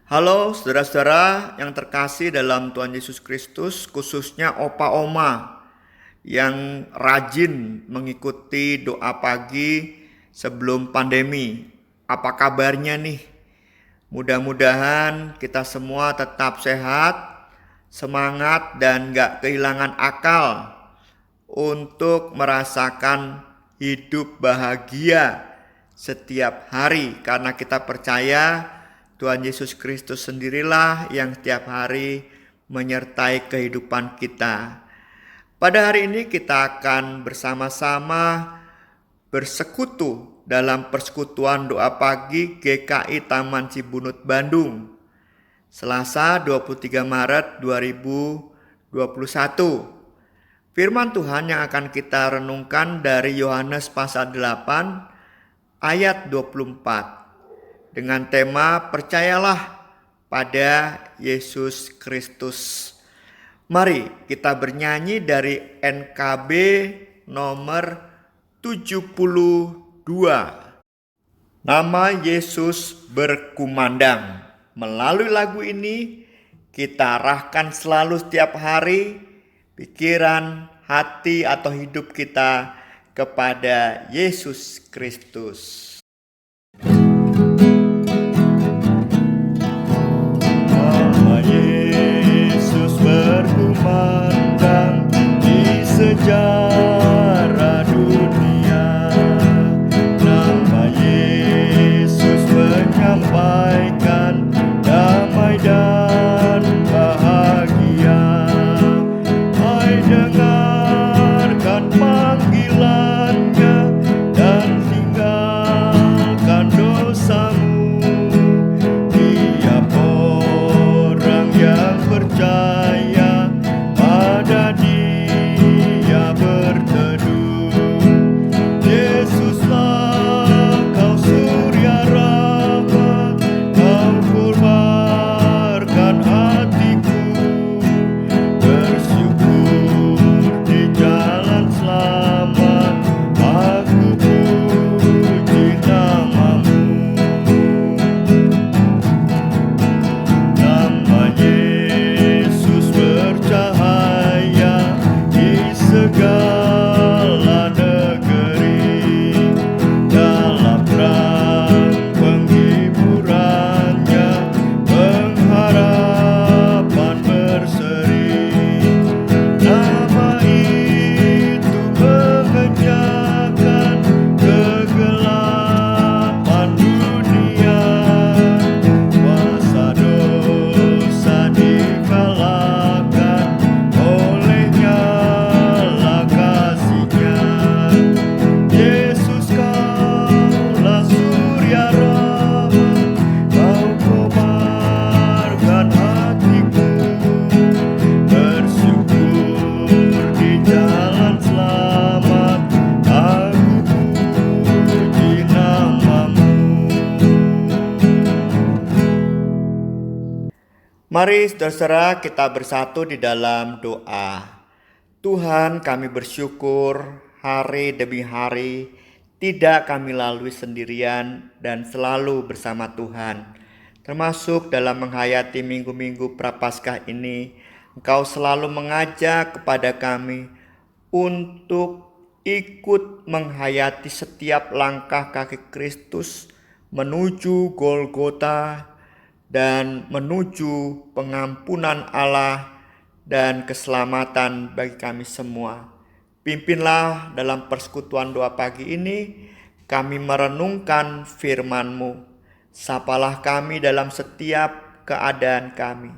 Halo saudara-saudara yang terkasih dalam Tuhan Yesus Kristus, khususnya opa oma yang rajin mengikuti doa pagi sebelum pandemi. Apa kabarnya nih? Mudah-mudahan kita semua tetap sehat, semangat dan gak kehilangan akal untuk merasakan hidup bahagia setiap hari, karena kita percaya Tuhan Yesus Kristus sendirilah yang setiap hari menyertai kehidupan kita. Pada hari ini kita akan bersama-sama bersekutu dalam persekutuan doa pagi GKI Taman Cibunut Bandung, Selasa 23 Maret 2021. Firman Tuhan yang akan kita renungkan dari Yohanes pasal 8 ayat 24 dengan tema percayalah pada Yesus Kristus. Mari kita bernyanyi dari NKB nomor 72. Nama Yesus berkumandang. Melalui lagu ini kita arahkan selalu setiap hari pikiran, hati atau hidup kita kepada Yesus Kristus. Nama Yesus berkumandang di sejarah dunia. Nama Yesus menyampaikan damai dan bahagia. Hai, dengarkan panggilannya dan tinggalkan dosamu. Tiap orang yang percaya pada Dia berteduh. Yesuslah kau surya rahmat, kau kurbarkan hatiku. Bersyukur di jalan selamat, aku puji namamu. Nama Yesus bercahaya di segala negeri. Dalam terang penghiburannya, pengharapan berseri. Nama itu mengenyangkan kegelapan dunia. Kuasa dosa dikalahkan, olehnya lah kasih-Nya. Yesus kaulah surya rahmat, kau kobarkan hatiku. Bersyukur di jalan selamat, aku puji namamu. Mari saudara-saudara kita bersatu di dalam doa. Tuhan, kami bersyukur hari demi hari tidak kami lalui sendirian dan selalu bersama Tuhan. Termasuk dalam menghayati minggu-minggu Prapaskah ini, Engkau selalu mengajak kepada kami untuk ikut menghayati setiap langkah kaki Kristus menuju Golgota dan menuju pengampunan Allah dan keselamatan bagi kami semua. Pimpinlah dalam persekutuan doa pagi ini, kami merenungkan firman-Mu. Sapalah kami dalam setiap keadaan kami,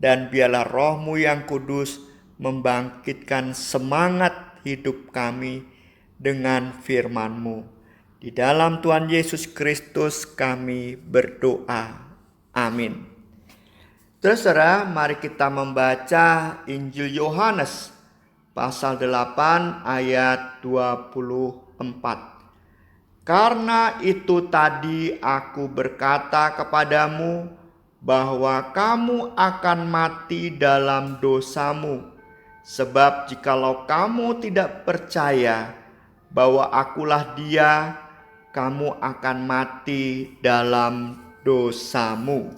dan biarlah Roh-Mu yang kudus membangkitkan semangat hidup kami dengan firman-Mu. Di dalam Tuhan Yesus Kristus kami berdoa. Amin. Saudara, mari kita membaca Injil Yohanes pasal 8 ayat 24. Karena itu tadi aku berkata kepadamu bahwa kamu akan mati dalam dosamu. Sebab jikalau kamu tidak percaya bahwa akulah Dia, kamu akan mati dalam dosamu.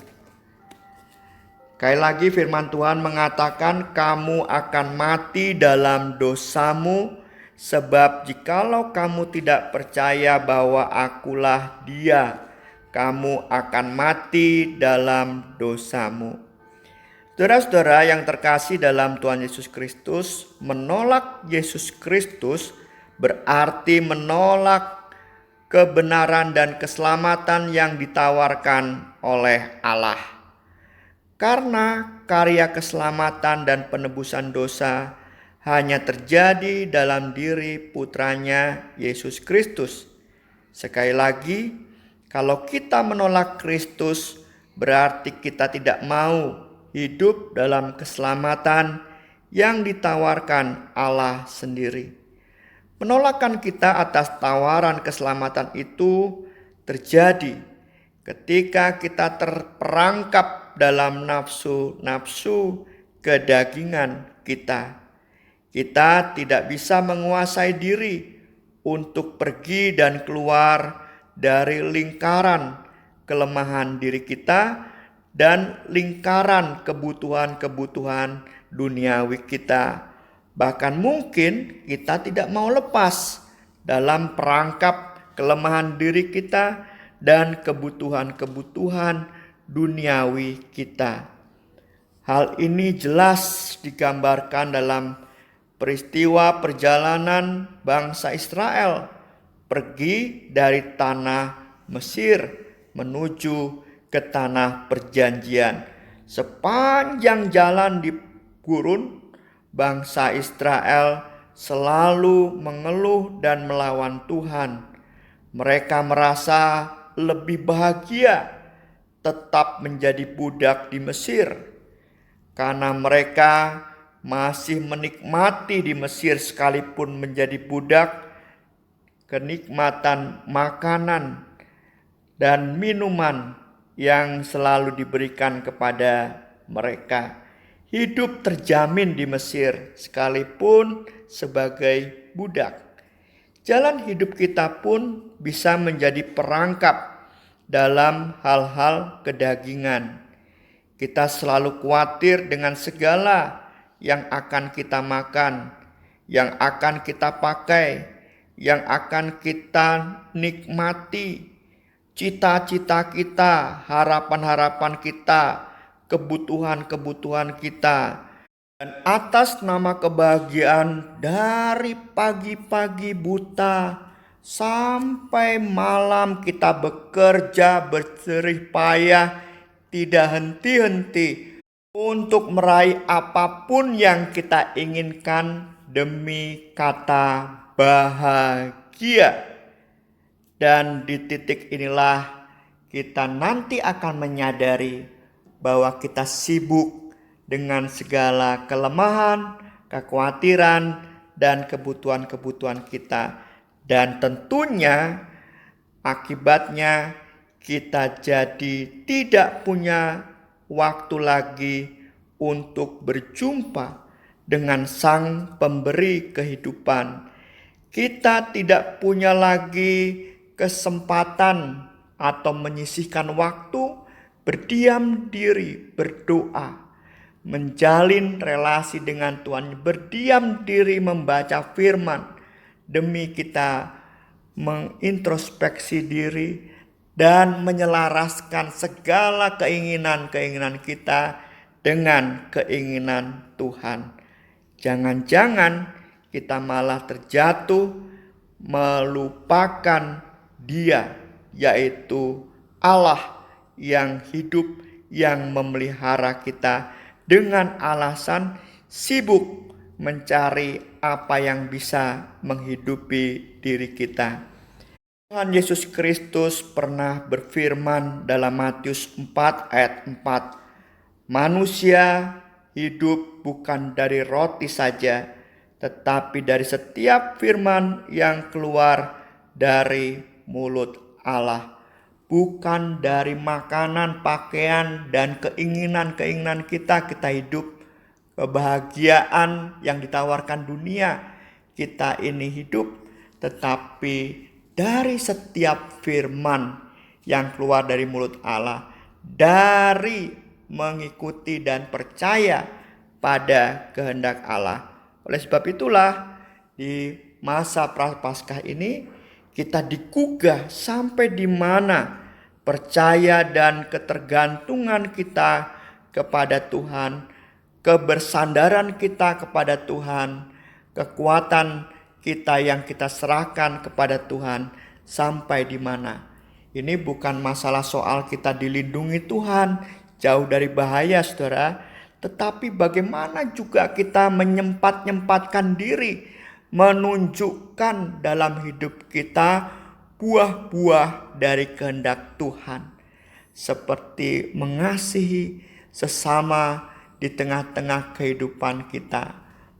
Sekali lagi firman Tuhan mengatakan kamu akan mati dalam dosamu, sebab jikalau kamu tidak percaya bahwa akulah Dia, kamu akan mati dalam dosamu. Saudara-saudara yang terkasih dalam Tuhan Yesus Kristus, menolak Yesus Kristus berarti menolak kebenaran dan keselamatan yang ditawarkan oleh Allah. Karena karya keselamatan dan penebusan dosa hanya terjadi dalam diri putranya Yesus Kristus. Sekali lagi, kalau kita menolak Kristus, berarti kita tidak mau hidup dalam keselamatan yang ditawarkan Allah sendiri. Penolakan kita atas tawaran keselamatan itu terjadi ketika kita terperangkap dalam nafsu-nafsu kedagingan kita. Kita tidak bisa menguasai diri untuk pergi dan keluar dari lingkaran kelemahan diri kita dan lingkaran kebutuhan-kebutuhan duniawi kita. Bahkan mungkin kita tidak mau lepas dalam perangkap kelemahan diri kita dan kebutuhan-kebutuhan duniawi kita. Hal ini jelas digambarkan dalam peristiwa perjalanan bangsa Israel pergi dari tanah Mesir menuju ke tanah perjanjian. Sepanjang jalan di gurun, bangsa Israel selalu mengeluh dan melawan Tuhan. Mereka merasa lebih bahagia tetap menjadi budak di Mesir, karena mereka masih menikmati di Mesir sekalipun menjadi budak kenikmatan makanan dan minuman yang selalu diberikan kepada mereka. Hidup terjamin di Mesir sekalipun sebagai budak. Jalan hidup kita pun bisa menjadi perangkap dalam hal-hal kedagingan. Kita selalu khawatir dengan segala yang akan kita makan, yang akan kita pakai, yang akan kita nikmati. Cita-cita kita, harapan-harapan kita, kebutuhan-kebutuhan kita. Dan atas nama kebahagiaan dari pagi-pagi buta sampai malam kita bekerja berjerih payah, tidak henti-henti untuk meraih apapun yang kita inginkan demi kata bahagia. Dan di titik inilah kita nanti akan menyadari bahwa kita sibuk dengan segala kelemahan, kekhawatiran, dan kebutuhan-kebutuhan kita. Dan tentunya akibatnya kita jadi tidak punya waktu lagi untuk berjumpa dengan Sang Pemberi kehidupan. Kita tidak punya lagi kesempatan atau menyisihkan waktu berdiam diri, berdoa, menjalin relasi dengan Tuhan, berdiam diri membaca firman, demi kita mengintrospeksi diri dan menyelaraskan segala keinginan-keinginan kita dengan keinginan Tuhan. Jangan-jangan kita malah terjatuh melupakan Dia, yaitu Allah yang hidup, yang memelihara kita, dengan alasan sibuk mencari apa yang bisa menghidupi diri kita. Tuhan Yesus Kristus pernah berfirman dalam Matius 4 ayat 4, manusia hidup bukan dari roti saja, tetapi dari setiap firman yang keluar dari mulut Allah. Bukan dari makanan, pakaian, dan keinginan-keinginan kita hidup. Kebahagiaan yang ditawarkan dunia kita ini hidup, tetapi dari setiap firman yang keluar dari mulut Allah, dari mengikuti dan percaya pada kehendak Allah. Oleh sebab itulah di masa Prapaskah ini kita digugah sampai di mana percaya dan ketergantungan kita kepada Tuhan, kebersandaran kita kepada Tuhan, kekuatan kita yang kita serahkan kepada Tuhan sampai di mana. Ini bukan masalah soal kita dilindungi Tuhan, jauh dari bahaya saudara, tetapi bagaimana juga kita menyempat-nyempatkan diri, menunjukkan dalam hidup kita buah-buah dari kehendak Tuhan. Seperti mengasihi sesama di tengah-tengah kehidupan kita,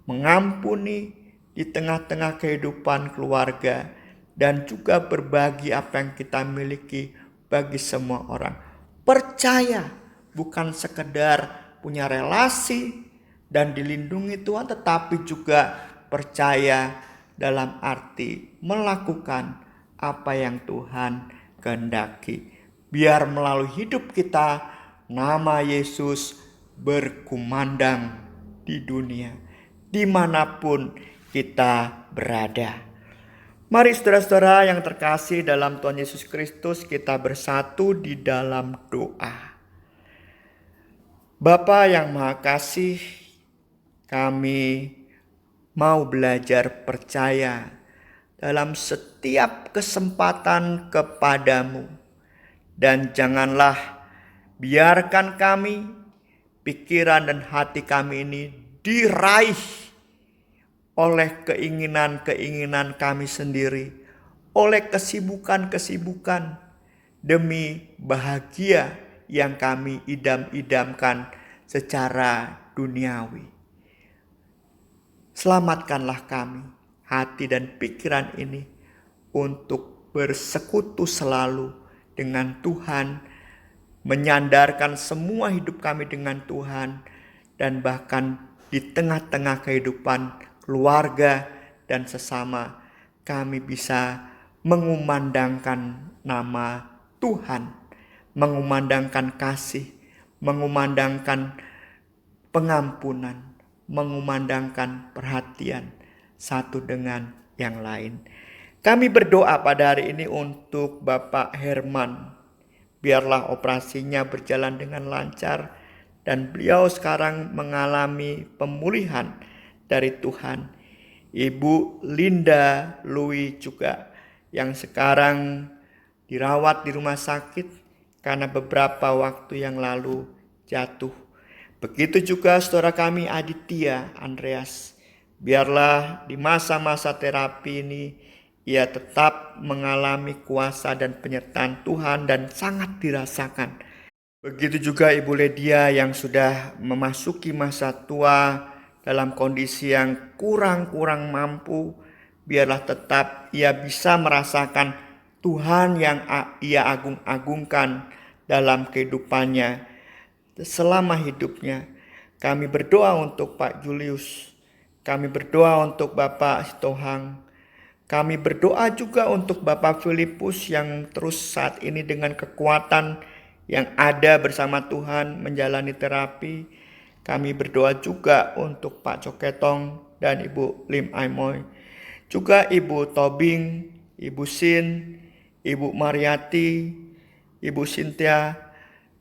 mengampuni di tengah-tengah kehidupan keluarga, dan juga berbagi apa yang kita miliki bagi semua orang. Percaya, bukan sekedar punya relasi dan dilindungi Tuhan, tetapi juga percaya dalam arti melakukan apa yang Tuhan kehendaki. Biar melalui hidup kita nama Yesus berkumandang di dunia, dimanapun kita berada. Mari saudara-saudara yang terkasih dalam Tuhan Yesus Kristus, kita bersatu di dalam doa. Bapa yang Maha Kasih, kami mau belajar percaya dalam setiap kesempatan kepadamu. Dan janganlah biarkan kami, pikiran dan hati kami ini diraih oleh keinginan-keinginan kami sendiri, oleh kesibukan-kesibukan demi bahagia yang kami idam-idamkan secara duniawi. Selamatkanlah kami, hati dan pikiran ini, untuk bersekutu selalu dengan Tuhan, menyandarkan semua hidup kami dengan Tuhan, dan bahkan di tengah-tengah kehidupan keluarga dan sesama, kami bisa mengumandangkan nama Tuhan, mengumandangkan kasih, mengumandangkan pengampunan, mengumandangkan perhatian satu dengan yang lain. Kami berdoa pada hari ini untuk Bapak Herman. Biarlah operasinya berjalan dengan lancar dan beliau sekarang mengalami pemulihan dari Tuhan. Ibu Linda Louis juga yang sekarang dirawat di rumah sakit karena beberapa waktu yang lalu jatuh. Begitu juga saudara kami Aditya Andreas. Biarlah di masa-masa terapi ini ia tetap mengalami kuasa dan penyertaan Tuhan dan sangat dirasakan. Begitu juga Ibu Ledia yang sudah memasuki masa tua dalam kondisi yang kurang mampu. Biarlah tetap ia bisa merasakan Tuhan yang ia agung-agungkan dalam kehidupannya selama hidupnya. Kami berdoa untuk Pak Julius. Kami berdoa untuk Bapak Sitohang. Kami berdoa juga untuk Bapak Filipus yang terus saat ini dengan kekuatan yang ada bersama Tuhan menjalani terapi. Kami berdoa juga untuk Pak Coketong dan Ibu Lim Aimoy. Juga Ibu Tobing, Ibu Sin, Ibu Mariati, Ibu Cynthia,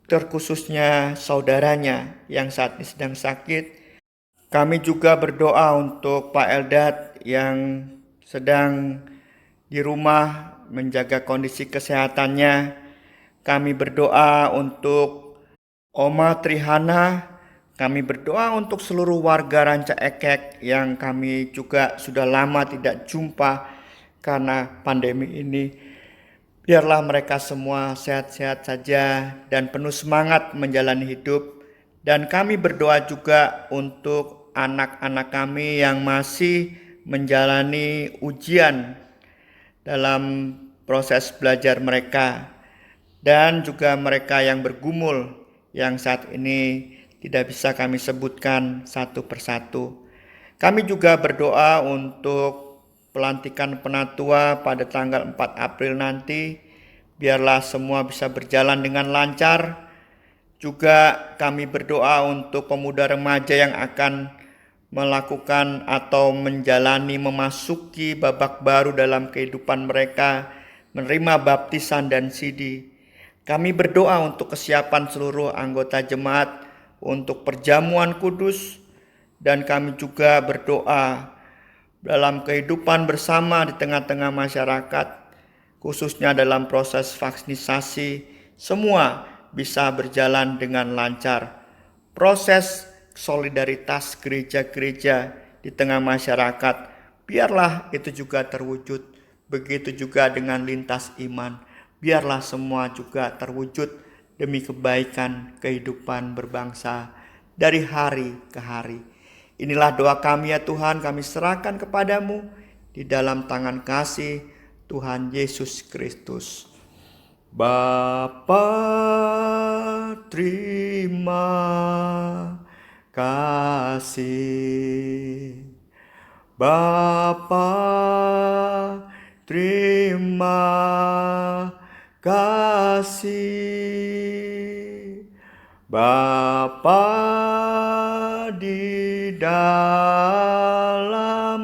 terkhususnya saudaranya yang saat ini sedang sakit. Kami juga berdoa untuk Pak Eldad yang sedang di rumah menjaga kondisi kesehatannya. Kami berdoa untuk Oma Trihana. Kami berdoa untuk seluruh warga Ranca Ekek yang kami juga sudah lama tidak jumpa karena pandemi ini. Biarlah mereka semua sehat-sehat saja dan penuh semangat menjalani hidup. Dan kami berdoa juga untuk anak-anak kami yang masih menjalani ujian dalam proses belajar mereka, dan juga mereka yang bergumul yang saat ini tidak bisa kami sebutkan satu persatu. Kami juga berdoa untuk pelantikan penatua pada tanggal 4 April nanti. Biarlah semua bisa berjalan dengan lancar. Juga kami berdoa untuk pemuda remaja yang akan melakukan atau memasuki babak baru dalam kehidupan mereka, menerima baptisan dan sidi. Kami berdoa untuk kesiapan seluruh anggota jemaat untuk perjamuan kudus, dan kami juga berdoa dalam kehidupan bersama di tengah-tengah masyarakat, khususnya dalam proses vaksinasi, semua bisa berjalan dengan lancar. Proses solidaritas gereja-gereja di tengah masyarakat, biarlah itu juga terwujud. Begitu juga dengan lintas iman, biarlah semua juga terwujud demi kebaikan kehidupan berbangsa dari hari ke hari. Inilah doa kami ya Tuhan, kami serahkan kepadamu di dalam tangan kasih Tuhan Yesus Kristus. Bapa, terima kasih. Bapa, terima kasih. Bapa di dalam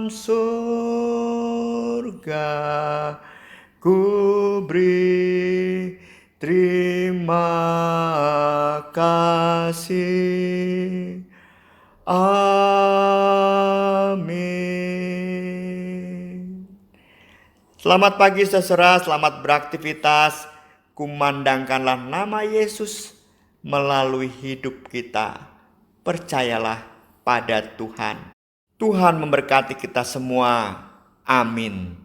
surga, ku beri terima kasih. Amin. Selamat pagi saudara, selamat beraktivitas. Kumandangkanlah nama Yesus melalui hidup kita. Percayalah pada Tuhan. Tuhan memberkati kita semua. Amin.